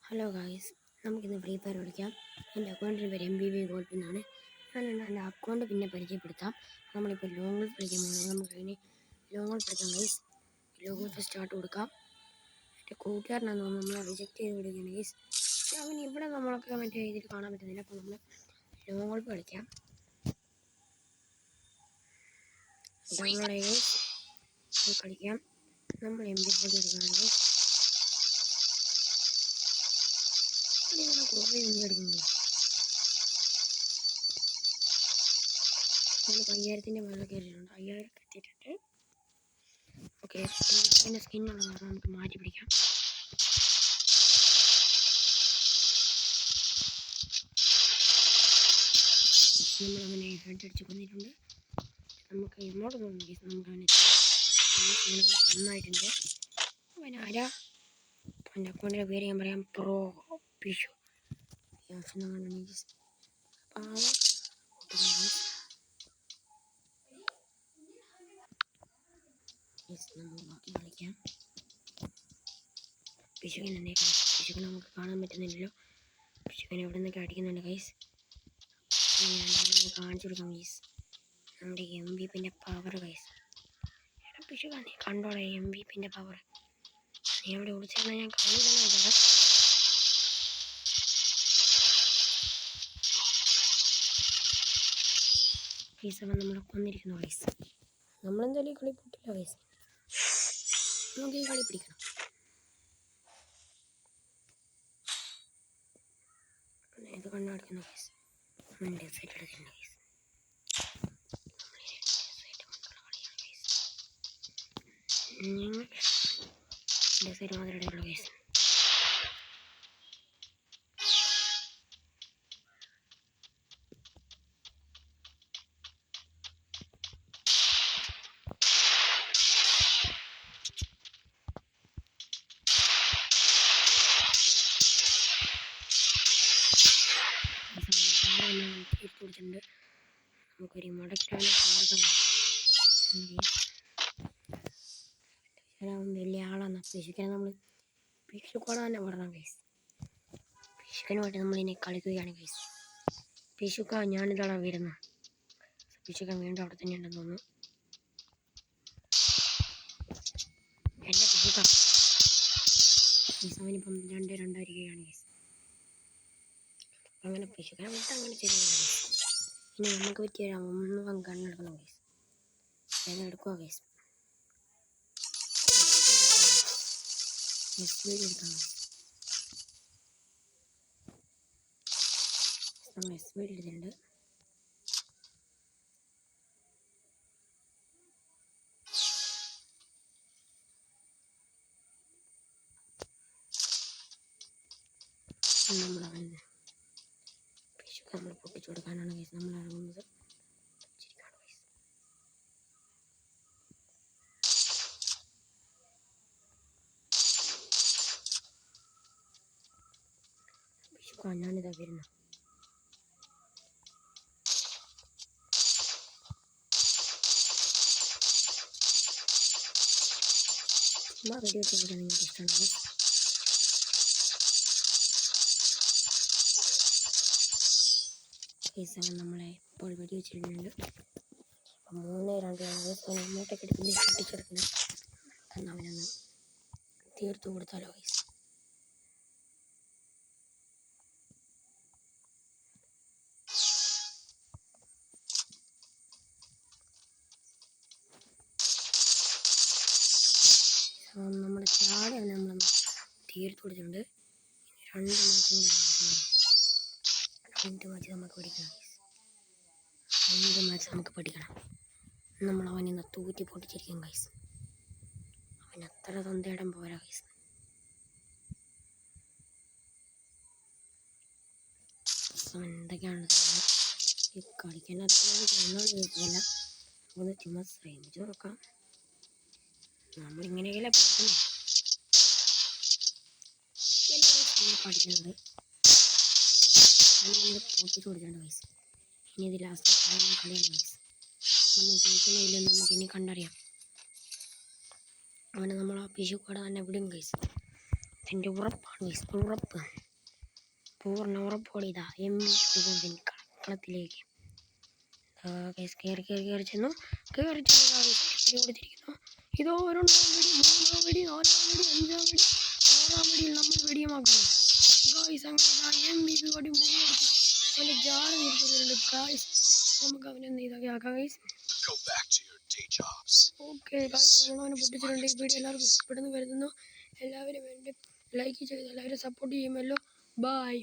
Hello guys, നമുക്കിന്ന് free fire കളിക്കാം. എൻ്റെ അക്കൗണ്ടിൻ്റെ പേര് MBB ഗോൾഡ് എന്നാണ്. ഞാൻ എൻ്റെ അക്കൗണ്ട് പിന്നെ പരിചയപ്പെടുത്താം. നമ്മളിപ്പോൾ ലോങ് ഗോൾഡ് കളിക്കാൻ പോകുന്നത്. നമുക്ക് അതിന് ലോങ് ഗോൾഡ് കളിക്കാം ഗൈസ്. ലോങ് ഗോൾഡ് സ്റ്റാർട്ട് കൊടുക്കാം. എൻ്റെ കൂട്ടുകാരനാണെന്ന് തോന്നുന്നു നമ്മളെ റിജക്റ്റ് ചെയ്ത് വിടുകയാണ് ഗൈസ്. പക്ഷേ അവന് ഇവിടെ നമ്മളൊക്കെ മറ്റേ ഇതിൽ കാണാൻ പറ്റുന്നില്ല. അപ്പോൾ നമ്മൾ ലോങ് ഗോൾഡ് കളിക്കാം. ഡൗൺലോഡ് ചെയ്ത് കളിക്കാം. നമ്മൾ MB ഗോൾഡ് എടുക്കുകയാണ് ഗൈസ്. കുറേ അടിക്കുന്നത് നമ്മളിപ്പോൾ 5000-ൻ്റെ മേലെ കയറിയിട്ടുണ്ട്. 5000 എത്തിയിട്ടുണ്ട്. ഓക്കെ, പിന്നെ സ്കിന്നുള്ള കാരണം നമുക്ക് മാറ്റി പിടിക്കാം. നമ്മളവനെ ഹെഡ് അടിച്ച് കൊന്നിട്ടുണ്ട്. നമുക്ക് ഇങ്ങോട്ട് തോന്നുന്നു നമുക്കവനെ നന്നായിട്ടുണ്ട്. അവൻ ആരാ? എൻ്റെ അക്കൗണ്ടിൻ്റെ പേര് ഞാൻ പറയാം, പ്രോ പിഷു. നമ്മൾ ബാക്കി കളിക്കാം. പിശുവിനെ നമുക്ക് കാണാൻ പറ്റുന്നില്ലല്ലോ. പിശുവിനെ എവിടെ നിന്നൊക്കെ അടിക്കുന്നുണ്ട് ഗൈസ്. ഞാൻ കാണിച്ചു കൊടുക്കാം ഗൈസ്. നമ്മുടെ MVP പവർ ഗൈസ്. പിശു നീ കണ്ടോളെ MVP പവർ. നീ അവിടെ വിളിച്ചിരുന്നാൽ ഞാൻ കാണില്ലെന്ന് വിചാരം. ഗൈസ് അവൻ നമ്മളെ കൊന്നിരിക്കുന്നു ഗൈസ്. നമ്മളെന്തായാലും ഈ കളി പൊട്ടില്ല ഗൈസ്. നമുക്ക് ഈ കളി പിടിക്കണം. ഇത് കണ്ണടിക്കുന്ന ഗൈസ്. അവൻ്റെ സൈഡ് എടുക്കുന്ന ഗൈസ്. എൻ്റെ സൈഡ് മാത്രമേ എടുക്കുള്ളൂ ഗൈസ്. കൊടുത്തിട്ടുണ്ട്. നമുക്കൊരു മുടക്കാണ് വലിയ ആളാണ്. പിശുക്കനെ നമ്മൾ പിശുക്കോടെ തന്നെ പറഞ്ഞ ഗൈസ്. പിശുക്കനുമായിട്ട് നമ്മളിനി കളിക്കുകയാണ് ഗൈസ്. പിശുക്ക ഞാനിതാണ് വരുന്നത്. പിശുക്കൻ വീണ്ടും അവിടെ തന്നെ ഉണ്ടെന്ന് തോന്നുന്നു. എൻ്റെ പിശുക്ക അവനിപ്പം 2-2 ഗൈസ്. അങ്ങനെ പിശുക്കനെ വിട്ട് അങ്ങനെ ചെയ്തില്ല ഗൈസ്. ഇനി നമുക്ക് പറ്റിയ 1 ഗണ്ണെടുക്കണം ഗൈസ്. എടുക്കുക ഗൈസ്. എടുക്കണം. നമ്മൾ SBD എടുത്തിട്ടുണ്ട്. നമ്മൾ പൊട്ടിച്ചു കൊടുക്കാനാണ് ഗൈസ് നമ്മൾ ഇറങ്ങുന്നത്. ഞാനിതാ വരുന്നു. വീഡിയോ ചെയ്തിട്ട് നിങ്ങൾക്ക് ഇഷ്ടമാണ്. കേസാണ് നമ്മളെ ഇപ്പോൾ വീഡിയോ ചെയ്യുന്നുണ്ട്. 3-2 ഇങ്ങോട്ടൊക്കെ എടുക്കുന്നത് പൊട്ടിച്ചെടുക്കുന്നത്. അവനൊന്ന് തീർത്തു കൊടുത്താലോ ഗൈസ്. നമ്മുടെ ചാടി അവനെ നമ്മളൊന്ന് തീർത്തു കൊടുത്തിട്ടുണ്ട്. 2 മാച്ച് നമുക്ക് പഠിക്കണം. 2 മാച്ച് നമുക്ക് പഠിക്കണം. നമ്മൾ അവനിന്ന് തൂറ്റി പൊട്ടിച്ചിരിക്കും ഗൈസ്. അവൻ അത്ര തൊന്തയിടം പോരാ ഗൈസ്. അവൻ എന്തൊക്കെയാണ് ഈ കളിക്കാൻ അറിയുന്നത് ചോദിച്ചില്ല. ഒന്ന് ചുമ്മാ ശ്രമിച്ചു നോക്കാം. നമ്മളിങ്ങനെയല്ല പഠിക്കുന്നത്. പഠിക്കുന്നത് നമ്മൾ പൊട്ടിച്ചു കൊടുക്കേണ്ട ഗൈസ്. ഇനി ഇത് ലാസ്റ്റ് കളിയാണ് ഗൈസ്. നമ്മൾ ജയിക്കുന്നില്ല നമുക്കിനി കണ്ടറിയാം. അവനെ നമ്മൾ ആ പിശുക്കോടെ തന്നെ വിടും ഗൈസ്. എൻ്റെ ഉറപ്പാണ് ഗൈസ്, ഉറപ്പ്, പൂർണ്ണ ഉറപ്പോടെ ഇതാ MVP കളത്തിലേക്ക് ഗൈസ് കയറി ചെന്നു കൊടുത്തിരിക്കുന്നു. ഇതോ 2-ാം വെടി, 3-ാം വെടി, 4-ാം വെടി, 5-ാം വെടി, 6-ാം വെടിയിൽ നമ്മൾ വെടിയമാക്കുന്നു ഗൈസ്. അങ്ങനെ MVP കൊടി മുഖമെടുത്തു അവൻ്റെ ജാറ് തിരിച്ചിട്ടുണ്ട് ഗൈസ്. നമുക്ക് അവനെ ഇതാക്കാം ഗൈസ്. ഓക്കെ ഗൈസ്, നമ്മളവനെ പൊട്ടിച്ചിട്ടുണ്ട്. ഈ വീഡിയോ എല്ലാവർക്കും ഇഷ്ടപ്പെടുന്നു കരുതുന്നു. എല്ലാവരും എൻ്റെ ലൈക്ക് ചെയ്ത് എല്ലാവരും സപ്പോർട്ട് ചെയ്യുമല്ലോ. ബൈ.